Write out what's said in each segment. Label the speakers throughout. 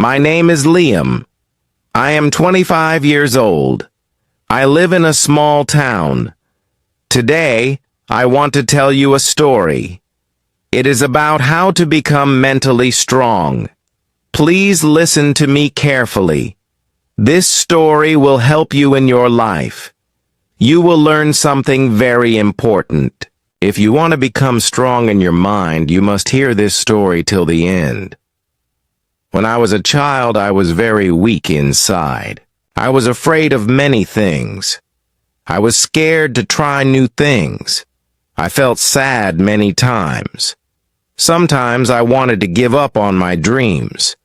Speaker 1: My name is Liam. I am 25 years old. I live in a small town. Today, I want to tell you a story. It is about how to become mentally strong. Please listen to me carefully. This story will help you in your life. You will learn something very important. If you want to become strong in your mind, you must hear this story till the end. When I was a child, I was very weak inside. I was afraid of many things. I was scared to try new things. I felt sad many times. Sometimes I wanted to give up on my dreams.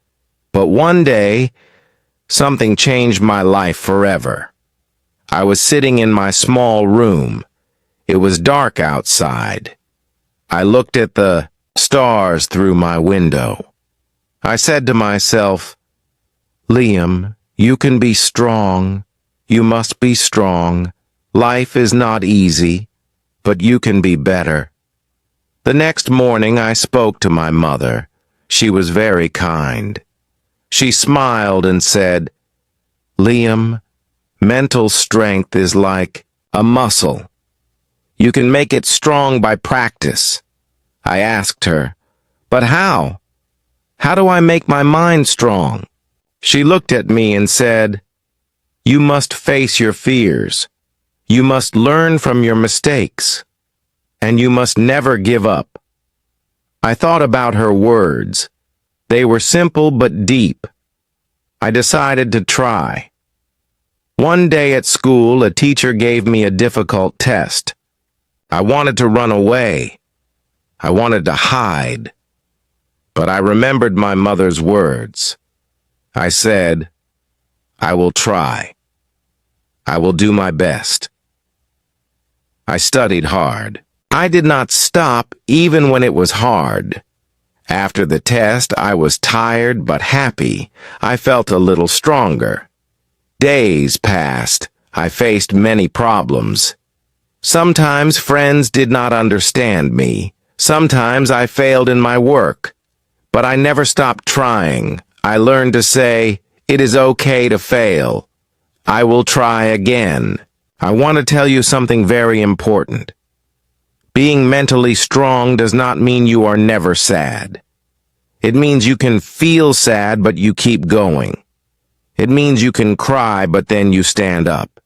Speaker 1: But one day, something changed my life forever. I was sitting in my small room. It was dark outside. I looked at the stars through my window. I said to myself, "Liam, you can be strong. You must be strong. Life is not easy, but you can be better." The next morning I spoke to my mother. She was very kind. She smiled and said, "Liam, mental strength is like a muscle. You can make it strong by practice." I asked her, "But how? How do I make my mind strong?" She looked at me and said, "You must face your fears. You must learn from your mistakes. And you must never give up." I thought about her words. They were simple but deep. I decided to try. One day at school, a teacher gave me a difficult test. I wanted to run away. I wanted to hide. But I remembered my mother's words. I said, "I will try. I will do my best." I studied hard. I did not stop even when it was hard. After the test, I was tired but happy. I felt a little stronger. Days passed. I faced many problems. Sometimes friends did not understand me. Sometimes I failed in my work. But I never stopped trying. I learned to say, "It is okay to fail. I will try again." I want to tell you something very important. Being mentally strong does not mean you are never sad. It means you can feel sad, but you keep going. It means you can cry, but then you stand up.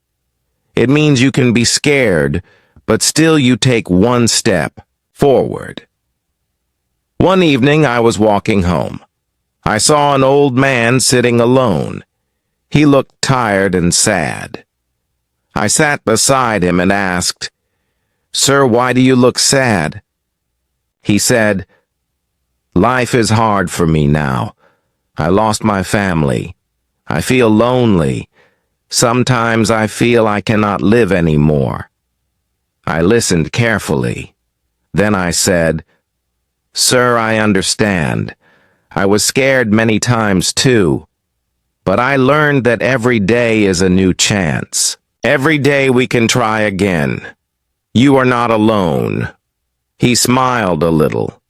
Speaker 1: It means you can be scared, but still you take one step forward. One evening I was walking home. I saw an old man sitting alone. He looked tired and sad. I sat beside him and asked, "Sir, why do you look sad?" He said, "Life is hard for me now. I lost my family. I feel lonely. Sometimes I feel I cannot live anymore." I listened carefully. Then I said, "Sir, I understand. I was scared many times too. But I learned that every day is a new chance. Every day we can try again. You are not alone." He smiled a little.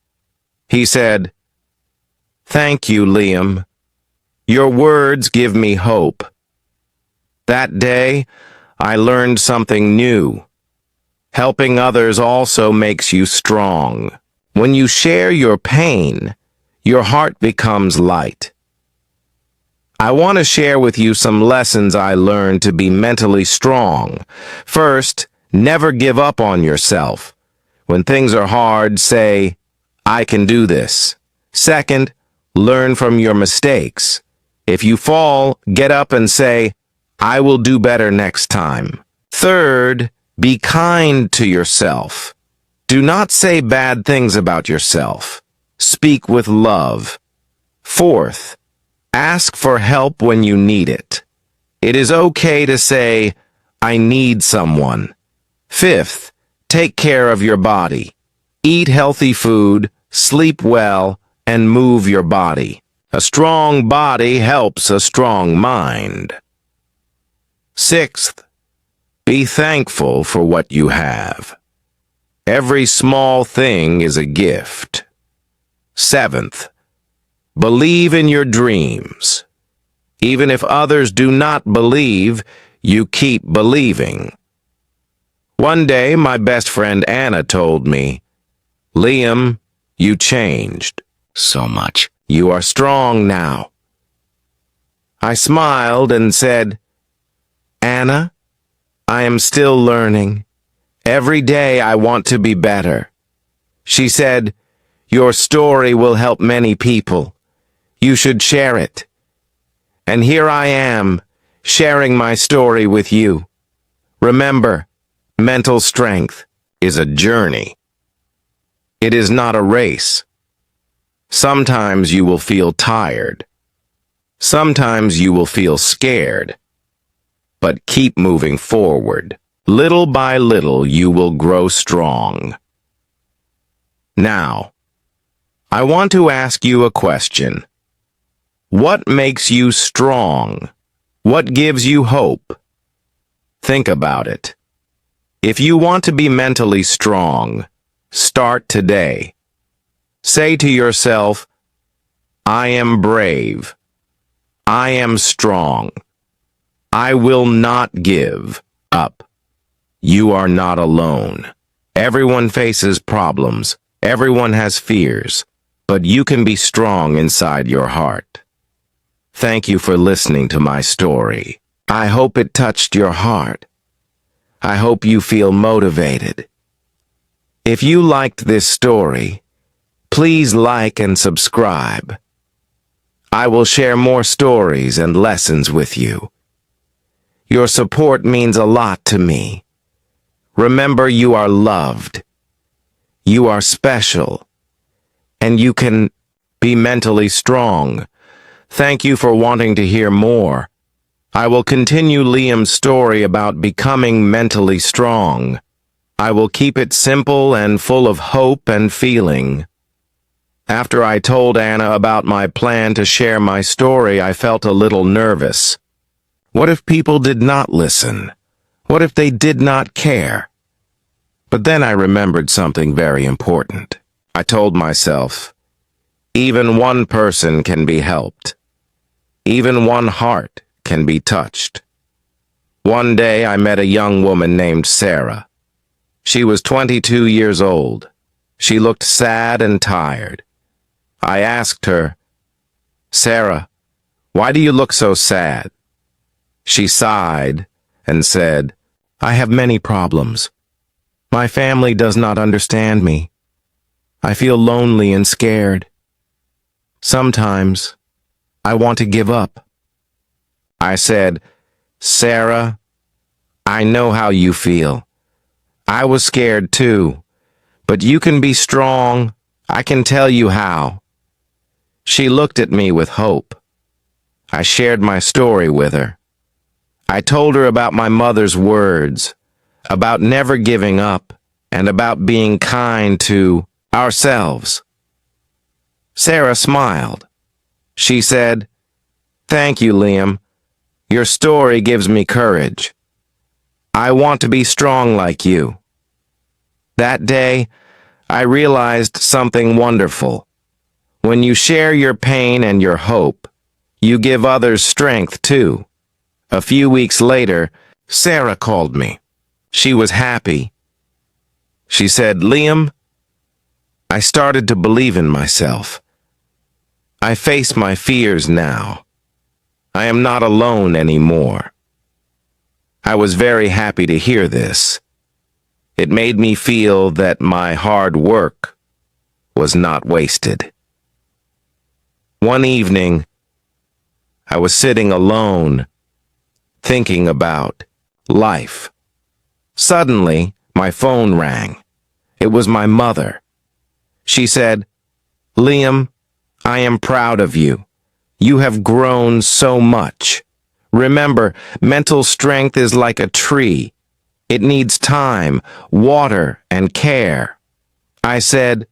Speaker 1: He said, "Thank you, Liam. Your words give me hope." That day, I learned something new. Helping others also makes you strong. When you share your pain, your heart becomes light. I want to share with you some lessons I learned to be mentally strong. First, never give up on yourself. When things are hard, say, "I can do this." Second, learn from your mistakes. If you fall, get up and say, "I will do better next time." Third, be kind to yourself. Do not say bad things about yourself. Speak with love. Fourth, ask for help when you need it. It is okay to say, "I need someone." Fifth, take care of your body. Eat healthy food, sleep well, and move your body. A strong body helps a strong mind. Sixth, be thankful for what you have. Every small thing is a gift. Seventh, Believe in your dreams. Even if others do not believe, you keep believing. One day, my best friend Anna told me, "Liam, you changed so much. You are strong now." I smiled and said, "Anna, I am still learning. Every day I want to be better." She said, "Your story will help many people. You should share it." And here I am, sharing my story with you. Remember, mental strength is a journey. It is not a race. Sometimes you will feel tired. Sometimes you will feel scared. But keep moving forward. Little by little, you will grow strong. Now, I want to ask you a question. What makes you strong? What gives you hope? Think about it. If you want to be mentally strong, start today. Say to yourself, "I am brave. I am strong. I will not give up." You are not alone. Everyone faces problems. Everyone has fears. But you can be strong inside your heart. Thank you for listening to my story. I hope it touched your heart. I hope you feel motivated. If you liked this story, please like and subscribe. I will share more stories and lessons with you. Your support means a lot to me. Remember, you are loved. You are special. And you can be mentally strong. Thank you for wanting to hear more. I will continue Liam's story about becoming mentally strong. I will keep it simple and full of hope and feeling. After I told Anna about my plan to share my story, I felt a little nervous. What if people did not listen? What if they did not care? But then I remembered something very important. I told myself, even one person can be helped. Even one heart can be touched. One day I met a young woman named Sarah. She was 22 years old. She looked sad and tired. I asked her, "Sarah, why do you look so sad?" She sighed and said, "I have many problems. My family does not understand me. I feel lonely and scared. Sometimes I want to give up." I said, "Sarah, I know how you feel. I was scared too, but you can be strong. I can tell you how." She looked at me with hope. I shared my story with her. I told her about my mother's words, about never giving up, and about being kind to ourselves. Sarah smiled. She said, "Thank you, Liam. Your story gives me courage. I want to be strong like you." That day, I realized something wonderful. When you share your pain and your hope, you give others strength too. A few weeks later, Sarah called me. She was happy. She said, "Liam, I started to believe in myself. I face my fears now. I am not alone anymore." I was very happy to hear this. It made me feel that my hard work was not wasted. One evening, I was sitting alone, thinking about life. Suddenly, my phone rang. It was my mother. She said, "Liam, I am proud of you. You have grown so much. Remember, mental strength is like a tree. It needs time, water, and care." I said,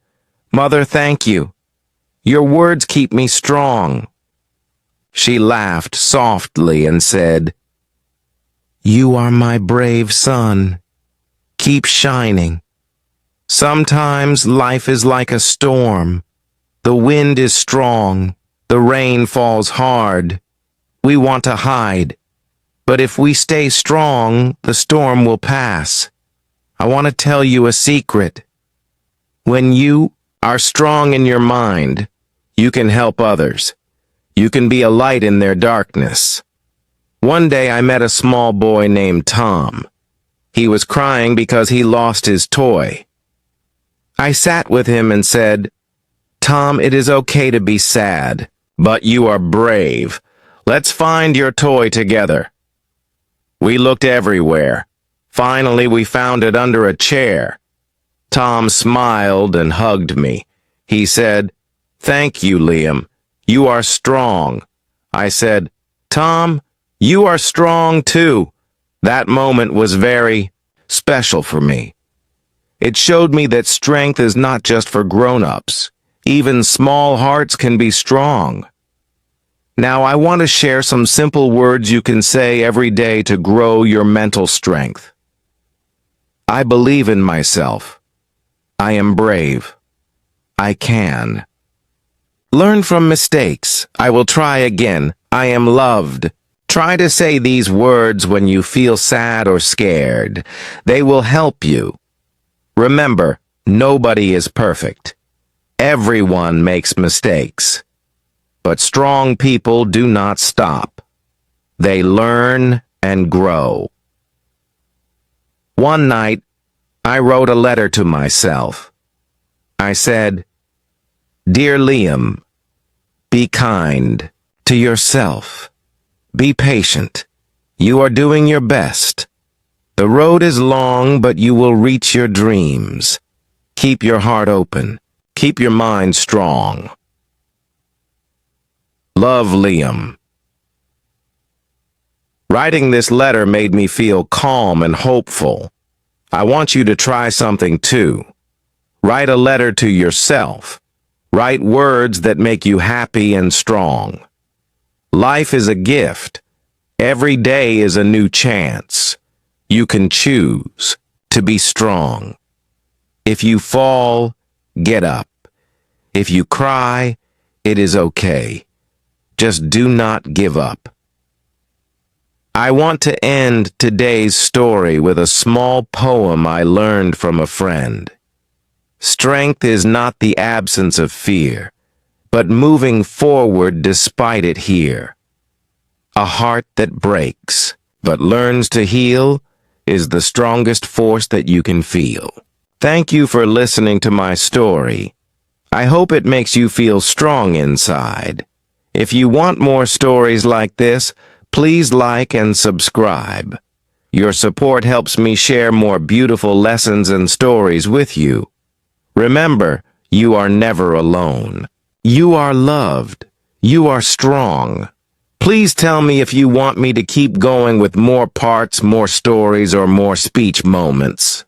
Speaker 1: "Mother, thank you. Your words keep me strong." She laughed softly and said, "You are my brave son. Keep shining. Sometimes life is like a storm. The wind is strong, The rain falls hard. We want to hide. But if we stay strong, the storm will pass. I want to tell you a secret. When you are strong in your mind, you can help others. You can be a light in their darkness. One day I met a small boy named Tom. He was crying because he lost his toy. I sat with him and said, "Tom, it is okay to be sad, but you are brave. Let's find your toy together." We looked everywhere. Finally, we found it under a chair. Tom smiled and hugged me. He said, "Thank you, Liam. You are strong." I said, "Tom, you are strong too." That moment was very special for me. It showed me that strength is not just for grown-ups. Even small hearts can be strong. Now I want to share some simple words you can say every day to grow your mental strength. I believe in myself. I am brave. I can. Learn from mistakes. I will try again. I am loved. Try to say these words when you feel sad or scared. They will help you. Remember, nobody is perfect. Everyone makes mistakes. But strong people do not stop. They learn and grow. One night, I wrote a letter to myself. I said, "Dear Liam, be kind to yourself. Be patient. You are doing your best. The road is long, but you will reach your dreams. Keep your heart open. Keep your mind strong. Love, Liam." Writing this letter made me feel calm and hopeful. I want you to try something too. Write a letter to yourself. Write words that make you happy and strong. Life is a gift. Every day is a new chance. You can choose to be strong. If you fall, get up. If you cry, it is okay. Just do not give up. I want to end today's story with a small poem I learned from a friend. Strength is not the absence of fear, but moving forward despite it here. A heart that breaks, but learns to heal, is the strongest force that you can feel. Thank you for listening to my story. I hope it makes you feel strong inside. If you want more stories like this, please like and subscribe. Your support helps me share more beautiful lessons and stories with you. Remember, you are never alone. You are loved. You are strong. Please tell me if you want me to keep going with more parts, more stories, or more speech moments.